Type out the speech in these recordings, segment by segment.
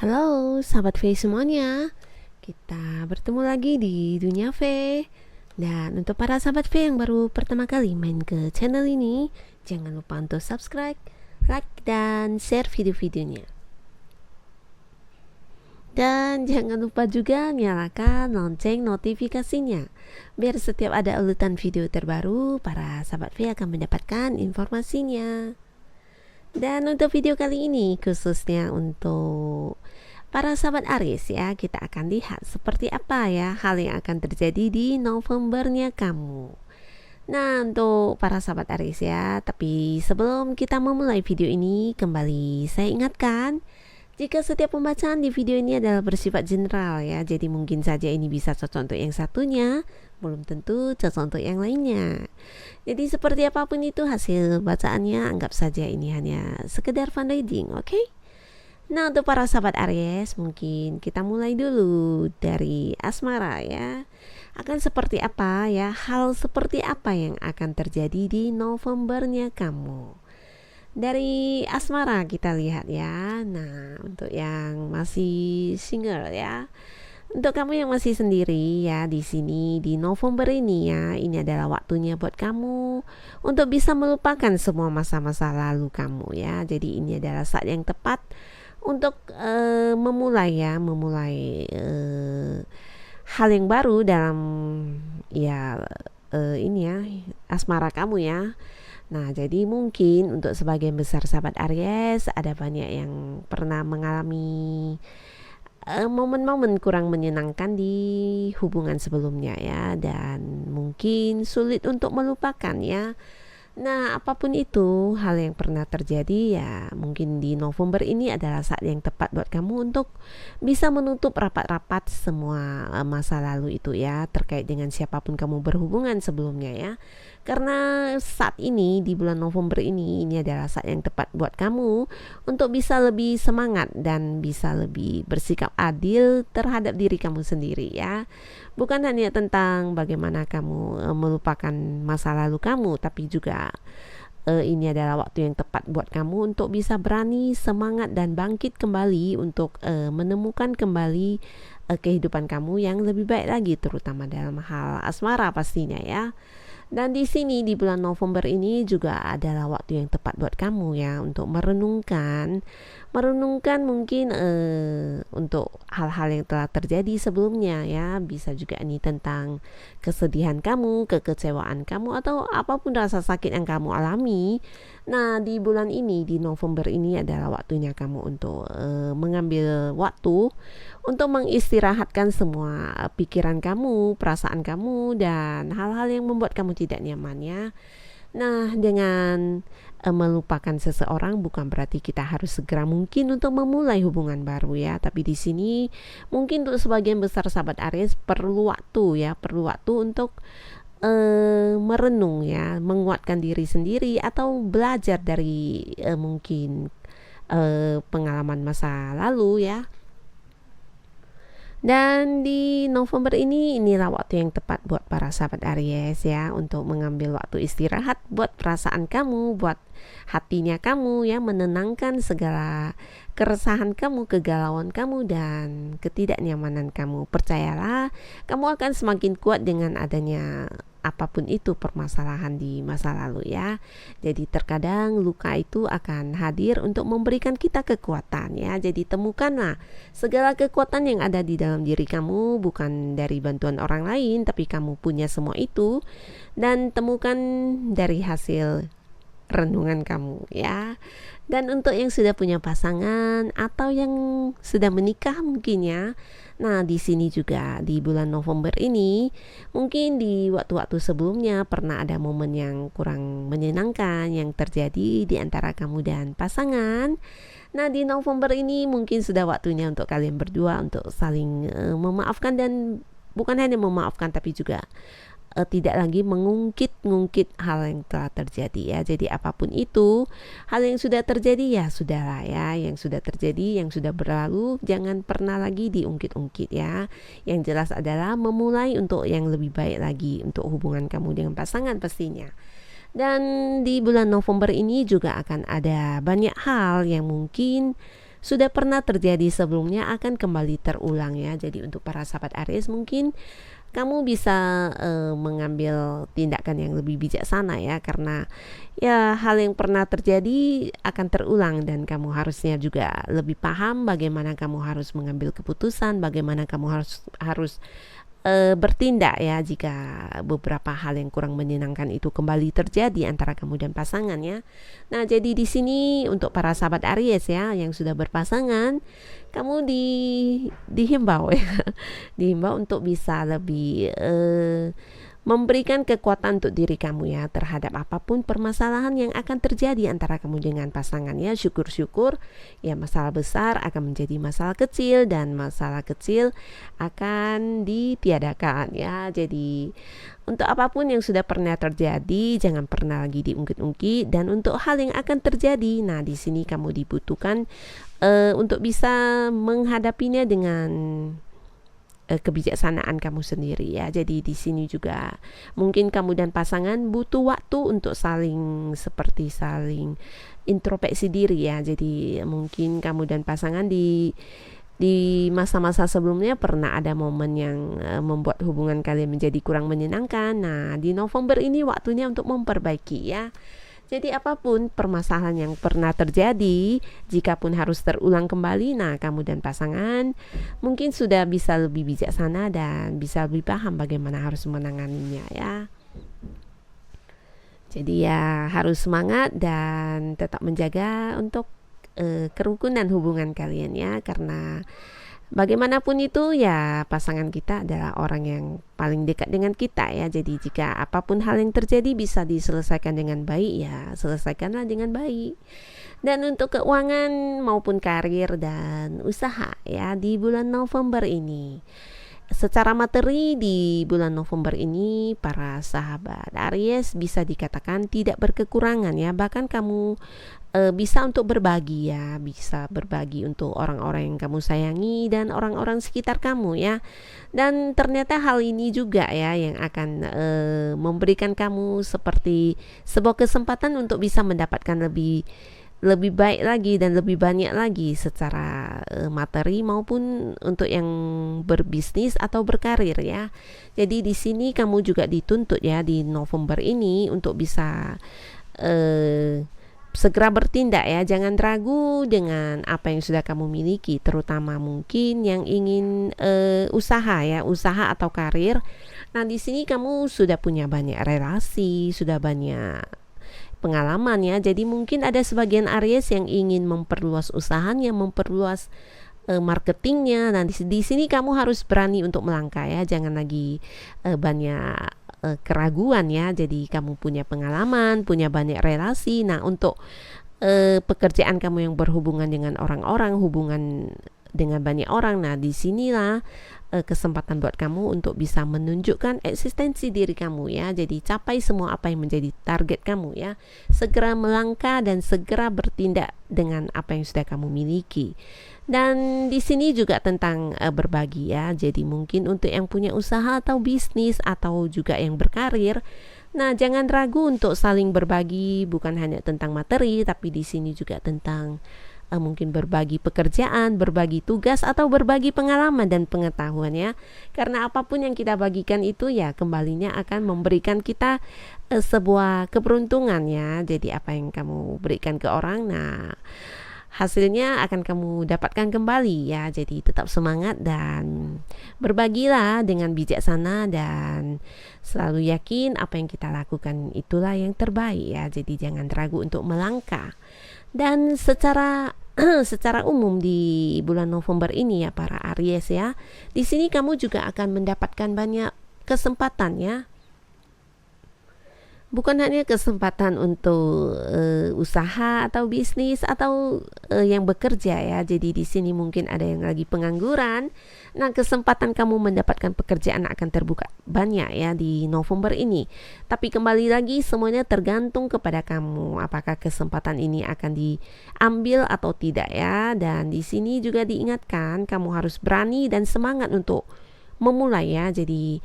Halo sahabat V semuanya, kita bertemu lagi di Dunia V. Dan untuk para sahabat V yang baru pertama kali main ke channel ini, jangan lupa untuk subscribe, like, dan share video-videonya. Dan jangan lupa juga nyalakan lonceng notifikasinya, biar setiap ada urutan video terbaru, para sahabat V akan mendapatkan informasinya. Dan untuk video kali ini khususnya untuk para sahabat Aries ya, kita akan lihat seperti apa ya hal yang akan terjadi di Novembernya kamu. Nah, untuk para sahabat Aries ya, tapi sebelum kita memulai video ini, kembali saya ingatkan jika setiap pembacaan di video ini adalah bersifat general ya, jadi mungkin saja ini bisa cocok untuk yang satunya, belum tentu cocok untuk yang lainnya. Jadi seperti apapun itu hasil bacaannya, anggap saja ini hanya sekedar fun reading, oke? Nah, untuk para sahabat Aries, mungkin kita mulai dulu dari asmara ya. Akan seperti apa ya, hal seperti apa yang akan terjadi di Novembernya kamu. Dari asmara kita lihat ya. Nah, untuk yang masih single ya, untuk kamu yang masih sendiri ya, di sini di November ini ya, ini adalah waktunya buat kamu untuk bisa melupakan semua masa-masa lalu kamu ya. Jadi ini adalah saat yang tepat untuk memulai hal yang baru dalam ya ini ya asmara kamu ya. Nah, jadi mungkin untuk sebagian besar sahabat Aries ada banyak yang pernah mengalami momen-momen kurang menyenangkan di hubungan sebelumnya ya, dan mungkin sulit untuk melupakan ya. Nah, apapun itu hal yang pernah terjadi ya, mungkin di November ini adalah saat yang tepat buat kamu untuk bisa menutup rapat-rapat semua masa lalu itu ya, terkait dengan siapapun kamu berhubungan sebelumnya ya. Karena saat ini di bulan November ini adalah saat yang tepat buat kamu untuk bisa lebih semangat dan bisa lebih bersikap adil terhadap diri kamu sendiri ya. Bukan hanya tentang bagaimana kamu melupakan masa lalu kamu, tapi juga ini adalah waktu yang tepat buat kamu untuk bisa berani, semangat, dan bangkit kembali untuk menemukan kembali kehidupan kamu yang lebih baik lagi, terutama dalam hal asmara pastinya ya. Dan di sini di bulan November ini juga adalah waktu yang tepat buat kamu ya untuk merenungkan mungkin untuk hal-hal yang telah terjadi sebelumnya ya. Bisa juga ini tentang kesedihan kamu, kekecewaan kamu, atau apapun rasa sakit yang kamu alami. Nah, di bulan ini, di November ini adalah waktunya kamu untuk mengambil waktu untuk mengistirahatkan semua pikiran kamu, perasaan kamu, dan hal-hal yang membuat kamu tidak nyaman ya. Nah, dengan melupakan seseorang bukan berarti kita harus segera mungkin untuk memulai hubungan baru ya. Tapi di sini mungkin untuk sebagian besar sahabat Aries perlu waktu ya, perlu waktu untuk merenung ya, menguatkan diri sendiri atau belajar dari mungkin pengalaman masa lalu ya. Dan di November ini, inilah waktu yang tepat buat para sahabat Aries ya, untuk mengambil waktu istirahat buat perasaan kamu, buat hatinya kamu ya, menenangkan segala keresahan kamu, kegalauan kamu, dan ketidaknyamanan kamu. Percayalah, kamu akan semakin kuat dengan adanya apapun itu permasalahan di masa lalu ya. Jadi terkadang luka itu akan hadir untuk memberikan kita kekuatan ya. Jadi temukanlah segala kekuatan yang ada di dalam diri kamu, bukan dari bantuan orang lain, tapi kamu punya semua itu, dan temukan dari hasil renungan kamu ya. Dan untuk yang sudah punya pasangan atau yang sudah menikah mungkin ya, nah di sini juga di bulan November ini, mungkin di waktu-waktu sebelumnya pernah ada momen yang kurang menyenangkan yang terjadi di antara kamu dan pasangan. Nah, di November ini mungkin sudah waktunya untuk kalian berdua untuk saling memaafkan, dan bukan hanya memaafkan tapi juga tidak lagi mengungkit-ngungkit hal yang telah terjadi ya. Jadi apapun itu, hal yang sudah terjadi ya sudahlah ya, yang sudah terjadi, yang sudah berlalu, jangan pernah lagi diungkit-ungkit ya. Yang jelas adalah memulai untuk yang lebih baik lagi untuk hubungan kamu dengan pasangan pastinya. Dan di bulan November ini juga akan ada banyak hal yang mungkin sudah pernah terjadi sebelumnya akan kembali terulang ya. Jadi untuk para sahabat Aries mungkin kamu bisa mengambil tindakan yang lebih bijaksana ya, karena ya hal yang pernah terjadi akan terulang dan kamu harusnya juga lebih paham bagaimana kamu harus mengambil keputusan, bagaimana kamu harus bertindak ya jika beberapa hal yang kurang menyenangkan itu kembali terjadi antara kamu dan pasangan ya. Nah, jadi di sini untuk para sahabat Aries ya yang sudah berpasangan, kamu dihimbau ya, dihimbau untuk bisa lebih memberikan kekuatan untuk diri kamu ya terhadap apapun permasalahan yang akan terjadi antara kamu dengan pasangan ya. Syukur-syukur ya masalah besar akan menjadi masalah kecil dan masalah kecil akan ditiadakan ya. Jadi untuk apapun yang sudah pernah terjadi jangan pernah lagi diungkit-ungkit, dan untuk hal yang akan terjadi, nah di sini kamu dibutuhkan untuk bisa menghadapinya dengan kebijaksanaan kamu sendiri ya. Jadi di sini juga mungkin kamu dan pasangan butuh waktu untuk saling introspeksi diri ya. Jadi mungkin kamu dan pasangan di masa-masa sebelumnya pernah ada momen yang membuat hubungan kalian menjadi kurang menyenangkan. Nah, di November ini waktunya untuk memperbaiki ya. Jadi apapun permasalahan yang pernah terjadi, jikapun harus terulang kembali, nah kamu dan pasangan mungkin sudah bisa lebih bijaksana dan bisa lebih paham bagaimana harus menanganinya ya. Jadi ya harus semangat dan tetap menjaga untuk kerukunan hubungan kalian ya, karena bagaimanapun itu ya pasangan kita adalah orang yang paling dekat dengan kita ya. Jadi jika apapun hal yang terjadi bisa diselesaikan dengan baik ya, selesaikanlah dengan baik. Dan untuk keuangan maupun karir dan usaha ya di bulan November ini, secara materi di bulan November ini para sahabat Aries bisa dikatakan tidak berkekurangan ya. Bahkan kamu bisa untuk berbagi ya, bisa berbagi untuk orang-orang yang kamu sayangi dan orang-orang sekitar kamu ya. Dan ternyata hal ini juga ya yang akan memberikan kamu seperti sebuah kesempatan untuk bisa mendapatkan lebih baik lagi dan lebih banyak lagi secara materi maupun untuk yang berbisnis atau berkarir ya. Jadi di sini kamu juga dituntut ya di November ini untuk bisa segera bertindak ya. Jangan ragu dengan apa yang sudah kamu miliki, terutama mungkin yang ingin usaha ya, usaha atau karir. Nah, di sini kamu sudah punya banyak relasi, sudah banyak pengalaman ya. Jadi mungkin ada sebagian Aries yang ingin memperluas usahanya, memperluas marketingnya. Nah, di sini kamu harus berani untuk melangkah ya. Jangan lagi banyak keraguan ya. Jadi kamu punya pengalaman, punya banyak relasi. Nah, untuk pekerjaan kamu yang berhubungan dengan orang-orang, hubungan dengan banyak orang, nah disinilah kesempatan buat kamu untuk bisa menunjukkan eksistensi diri kamu ya. Jadi capai semua apa yang menjadi target kamu ya. Segera melangkah dan segera bertindak dengan apa yang sudah kamu miliki. Dan di sini juga tentang berbagi ya. Jadi mungkin untuk yang punya usaha atau bisnis atau juga yang berkarir, nah jangan ragu untuk saling berbagi, bukan hanya tentang materi, tapi di sini juga tentang mungkin berbagi pekerjaan, berbagi tugas, atau berbagi pengalaman dan pengetahuan ya. Karena apapun yang kita bagikan itu ya kembalinya akan memberikan kita sebuah keberuntungan ya. Jadi apa yang kamu berikan ke orang, nah hasilnya akan kamu dapatkan kembali ya. Jadi tetap semangat dan berbagilah dengan bijaksana dan selalu yakin apa yang kita lakukan itulah yang terbaik ya. Jadi jangan ragu untuk melangkah. Dan secara umum di bulan November ini ya para Aries ya, di sini kamu juga akan mendapatkan banyak kesempatan ya. Bukan hanya kesempatan untuk usaha atau bisnis atau yang bekerja ya. Jadi di sini mungkin ada yang lagi pengangguran. Nah, kesempatan kamu mendapatkan pekerjaan akan terbuka banyak ya di November ini. Tapi kembali lagi semuanya tergantung kepada kamu. Apakah kesempatan ini akan diambil atau tidak ya. Dan di sini juga diingatkan kamu harus berani dan semangat untuk memulai ya. Jadi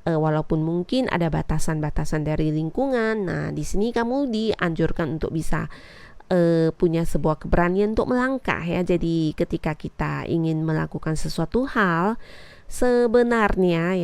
walaupun mungkin ada batasan-batasan dari lingkungan, nah di sini kamu dianjurkan untuk bisa punya sebuah keberanian untuk melangkah ya. Jadi ketika kita ingin melakukan sesuatu hal, sebenarnya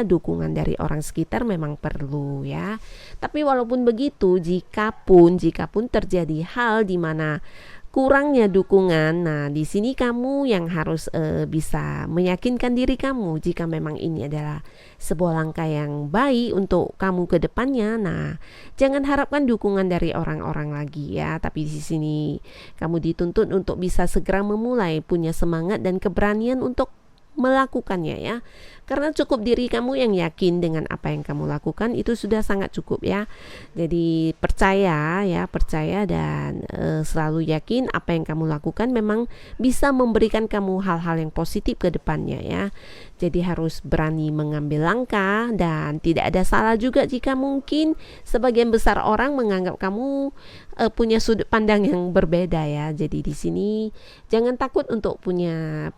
dukungan dari orang sekitar memang perlu ya. Tapi walaupun begitu, jika pun terjadi hal di mana kurangnya dukungan, nah di sini kamu yang harus bisa meyakinkan diri kamu jika memang ini adalah sebuah langkah yang baik untuk kamu ke depannya. Nah, jangan harapkan dukungan dari orang-orang lagi ya, tapi di sini kamu dituntut untuk bisa segera memulai, punya semangat dan keberanian untuk melakukannya ya. Karena cukup diri kamu yang yakin dengan apa yang kamu lakukan, itu sudah sangat cukup ya. Jadi percaya dan selalu yakin apa yang kamu lakukan memang bisa memberikan kamu hal-hal yang positif ke depannya ya. Jadi harus berani mengambil langkah, dan tidak ada salah juga jika mungkin sebagian besar orang menganggap kamu punya sudut pandang yang berbeda ya. Jadi di sini jangan takut untuk punya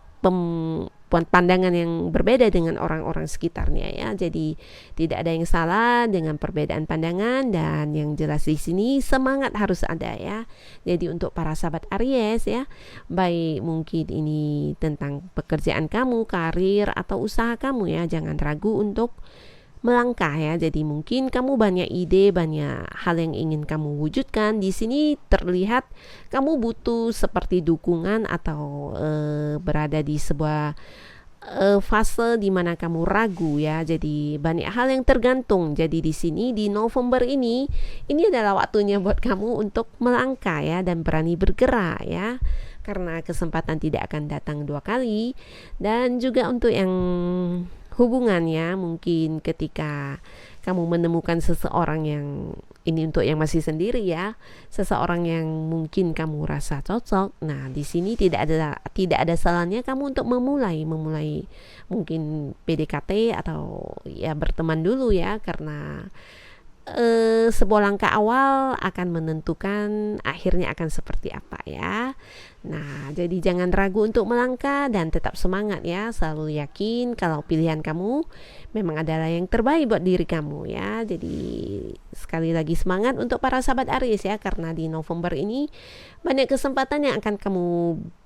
pandangan yang berbeda dengan orang-orang sekitarnya ya. Jadi tidak ada yang salah dengan perbedaan pandangan, dan yang jelas di sini semangat harus ada ya. Jadi untuk para sahabat Aries ya, baik mungkin ini tentang pekerjaan kamu, karir atau usaha kamu ya, jangan ragu untuk melangkah ya. Jadi mungkin kamu banyak ide, banyak hal yang ingin kamu wujudkan. Di sini terlihat kamu butuh seperti dukungan atau berada di sebuah fase di mana kamu ragu ya. Jadi banyak hal yang tergantung. Jadi di sini di November ini adalah waktunya buat kamu untuk melangkah ya, dan berani bergerak ya. Karena kesempatan tidak akan datang dua kali. Dan juga untuk yang hubungannya, mungkin ketika kamu menemukan seseorang yang ini untuk yang masih sendiri ya, seseorang yang mungkin kamu rasa cocok. Nah, di sini tidak ada salahnya kamu untuk memulai mungkin PDKT atau ya berteman dulu ya, karena sebuah langkah awal akan menentukan akhirnya akan seperti apa ya. Nah, jadi jangan ragu untuk melangkah dan tetap semangat ya. Selalu yakin kalau pilihan kamu memang adalah yang terbaik buat diri kamu ya. Jadi sekali lagi semangat untuk para sahabat Aries ya, karena di November ini banyak kesempatan yang akan kamu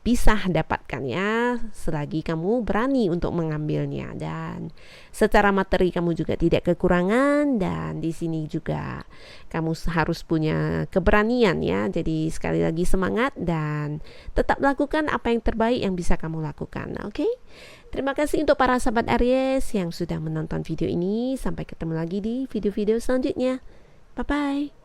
bisa dapatkan ya, selagi kamu berani untuk mengambilnya. Dan secara materi kamu juga tidak kekurangan, dan di sini juga kamu harus punya keberanian ya. Jadi sekali lagi semangat dan tetap lakukan apa yang terbaik yang bisa kamu lakukan. Oke? Terima kasih untuk para sahabat Aries yang sudah menonton video ini. Sampai ketemu lagi di video-video selanjutnya. Bye-bye.